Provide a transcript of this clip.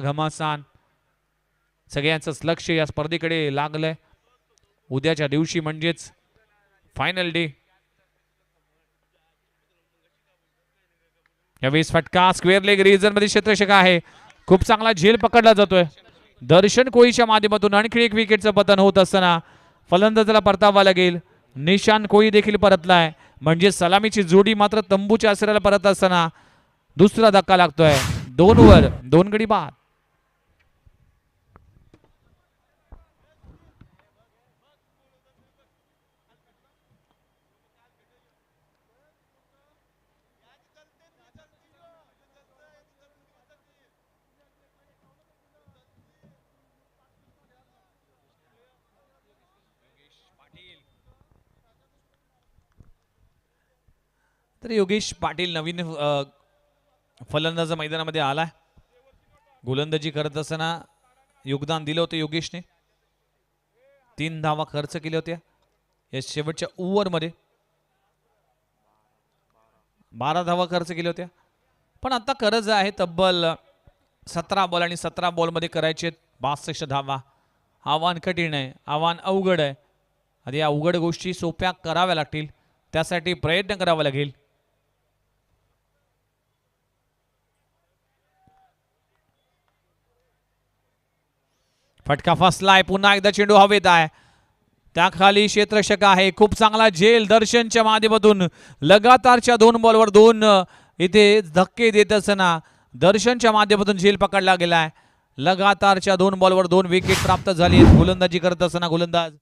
घमासान सगळ्यांचंच लक्ष या स्पर्धेकडे लागलंय. उद्याच्या दिवशी म्हणजेच फायनल डे. यावेळेस फटका स्क्वेअर लेग रिजन मध्ये क्षेत्ररक्षक आहे. खूप चांगला झेल पकडला जातोय. दर्शन कोळीच्या माध्यमातून आणखी एक विकेटचं पतन होत असताना फलंदाजाला परतावा लागेल. निशान कोळी देखील परतलाय. म्हणजे सलामीची जोडी मात्र तंबूच्या आसऱ्याला परत असताना दुसरा धक्का लागतोय. 2 वर 2 गडी बाद. तर योगेश पाटील नवीन फलंदाज मैदानामध्ये आलाय. गोलंदाजी करत असताना योगदान दिलं होतं योगेशने. 3 धावा खर्च केल्या होत्या या शेवटच्या ओव्हरमध्ये. 12 धावा खर्च केल्या होत्या. पण आता गरज आहे तब्बल 17 बॉल आणि 17 बॉलमध्ये करायचे 62 धावा. आव्हान कठीण आहे, आव्हान अवघड आहे. आणि या अवघड गोष्टी सोप्या कराव्या लागतील. त्यासाठी प्रयत्न करावा लागेल. फटका फसलाय. पुन्हा एकदा चेंडू हवेत आहे. त्याखाली क्षेत्ररक्षक आहे. खूप चांगला झेल दर्शनच्या माध्यमातून लगातारच्या 2 बॉलवर 2 इथे धक्के देत असताना दर्शनच्या माध्यमातून झेल पकडला गेलाय. लगातारच्या 2 बॉलवर 2 विकेट प्राप्त झाली. गोलंदाजी करत असताना गोलंदाज